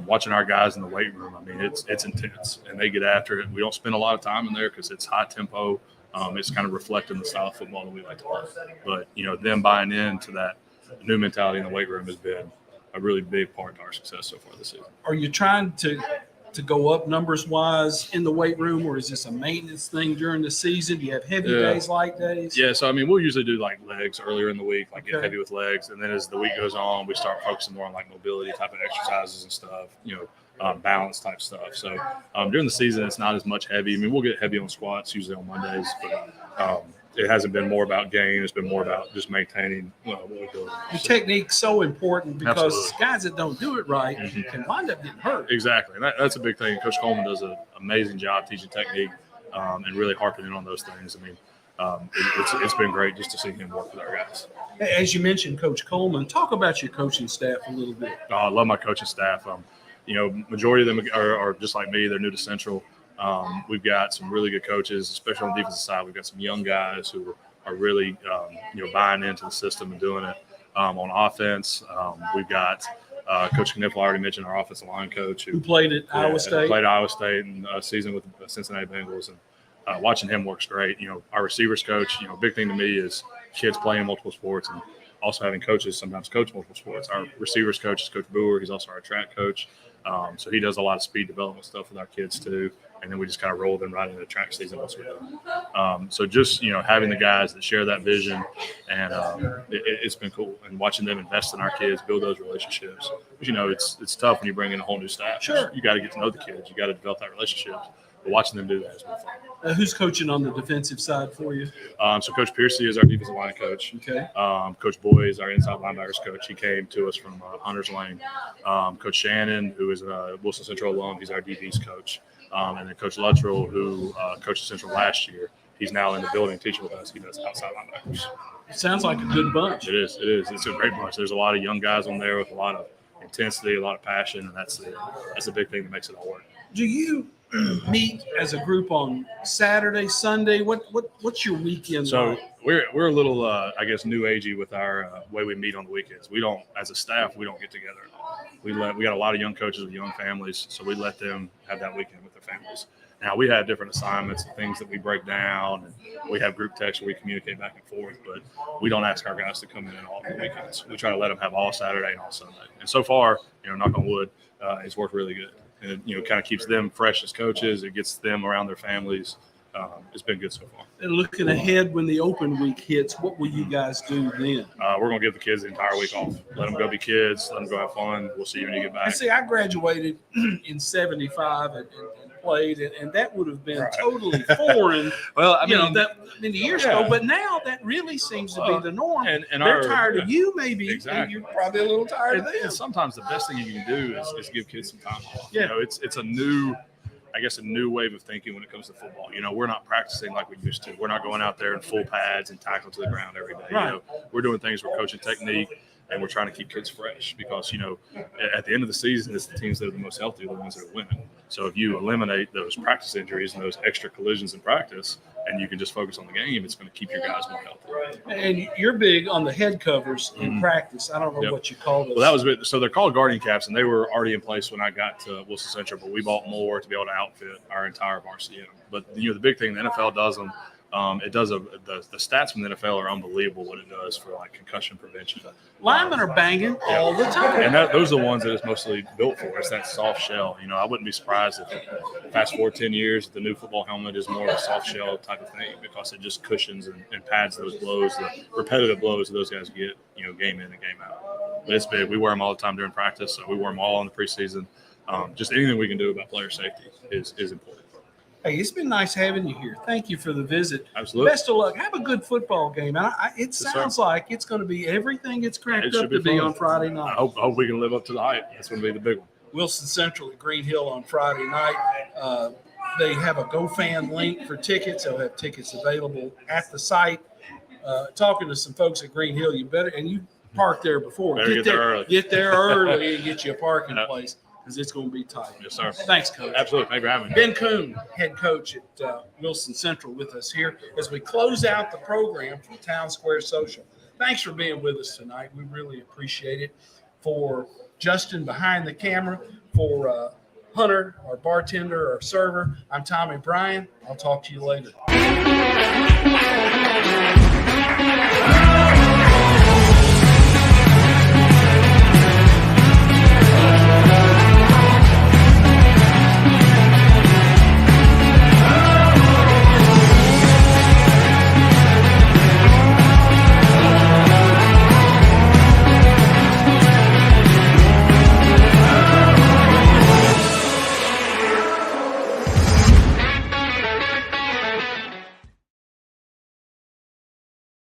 Watching our guys in the weight room, I mean, it's intense, and they get after it. We don't spend a lot of time in there because it's high tempo. It's kind of reflecting the style of football that we like to play. But them buying into that new mentality in the weight room has been a really big part to our success so far this season. Are you trying to go up numbers wise in the weight room, or is this a maintenance thing during the season? Do you have heavy days, light days? Yeah, so I mean, we'll usually do like legs earlier in the week, like get Okay. heavy with legs, and then as the week goes on, we start focusing more on like mobility type of exercises and stuff, balance type stuff. So during the season, it's not as much heavy. I mean, we'll get heavy on squats usually on Mondays, but it hasn't been more about gain. It's been more about just maintaining what we're doing. The technique's so important because Absolutely. guys that don't do it right can wind up getting hurt. Exactly. And that's a big thing. Coach Coleman does an amazing job teaching technique and really harping in on those things. I mean, it's been great just to see him work with our guys. As you mentioned, Coach Coleman, talk about your coaching staff a little bit. I love my coaching staff. Majority of them are just like me. They're new to Central. We've got some really good coaches, especially on the defensive side. We've got some young guys who are really, buying into the system and doing it. On offense, we've got Coach Kniffel, I already mentioned, our offensive line coach Who played at Iowa State? Played at Iowa State and season with the Cincinnati Bengals. And watching him works great. Our receivers coach, big thing to me is kids playing multiple sports and also having coaches sometimes coach multiple sports. Our receivers coach is Coach Boer. He's also our track coach. So he does a lot of speed development stuff with our kids too. And then we just kind of roll them right into the track season once we're done. So just, having the guys that share that vision, and it's been cool. And watching them invest in our kids, build those relationships. But, it's tough when you bring in a whole new staff. Sure. You got to get to know the kids. You got to develop that relationship. But watching them do that has been fun. Who's coaching on the defensive side for you? So Coach Piercy is our defensive line coach. Okay. Coach Boyd is our inside linebackers coach. He came to us from Hunter's Lane. Coach Shannon, who is a Wilson Central alum, he's our DB's coach. And then Coach Luttrell, who coached Central last year, he's now in the building teaching with us. He does outside linebackers. It sounds like a good bunch. It is. It's a great bunch. There's a lot of young guys on there with a lot of intensity, a lot of passion, and that's a big thing that makes it all work. Do you meet as a group on Saturday, Sunday? What's your weekend So like? we're a little, new agey with our way we meet on the weekends. We don't, as a staff, we don't get together at all. We got a lot of young coaches with young families, so we let them have that weekend with their families. Now, we have different assignments and things that we break down, and we have group texts where we communicate back and forth, but we don't ask our guys to come in all the weekends. We try to let them have all Saturday and all Sunday. And so far, knock on wood, it's worked really good. And it, kind of keeps them fresh as coaches. It gets them around their families. It's been good so far. And looking ahead when the open week hits, what will you guys do then? We're going to give the kids the entire week off. Let them go be kids. Let them go have fun. We'll see you when you get back. And see, I graduated in 75 and played, and that would have been totally foreign. Well, I mean, that many years ago. But now that really seems to be the norm. And they're tired of you, maybe. Exactly. And you're probably a little tired of them. And sometimes the best thing you can do is give kids some time off. Yeah. It's a new wave of thinking when it comes to football. We're not practicing like we used to. We're not going out there in full pads and tackle to the ground every day. Right. We're doing things, we're coaching technique, and we're trying to keep kids fresh because, at the end of the season, it's the teams that are the most healthy, the ones that are winning. So if you eliminate those practice injuries and those extra collisions in practice, and you can just focus on the game, it's going to keep your guys more healthy. And you're big on the head covers in practice. I don't know what you call those. Well, so they're called guardian caps, and they were already in place when I got to Wilson Central, but we bought more to be able to outfit our entire varsity in them. But the big thing, the NFL does them. It does the stats from the NFL are unbelievable what it does for like concussion prevention. Linemen are banging all the time. And those are the ones that it's mostly built for. It's that soft shell. I wouldn't be surprised if fast forward 10 years, the new football helmet is more of a soft shell type of thing because it just cushions and pads those blows, the repetitive blows that those guys get, game in and game out. But it's big. We wear them all the time during practice. So we wear them all in the preseason. Just anything we can do about player safety is important. Hey, it's been nice having you here. Thank you for the visit. Absolutely. Best of luck. Have a good football game. It sounds like it's going to be everything it's cracked up to be on Friday night. I hope we can live up to the hype. That's going to be the big one. Wilson Central at Green Hill on Friday night. They have a GoFan link for tickets. They'll have tickets available at the site. talking to some folks at Green Hill. You better, and you parked there before. Better get there early. Get there early and get you a parking place because it's going to be tight. Yes, sir. Thanks, Coach. Absolutely. Thanks for having me. Ben Kuhn, head coach at Wilson Central, with us here as we close out the program from Town Square Social. Thanks for being with us tonight. We really appreciate it. For Justin behind the camera, for Hunter, our bartender, our server, I'm Tommy Bryan. I'll talk to you later.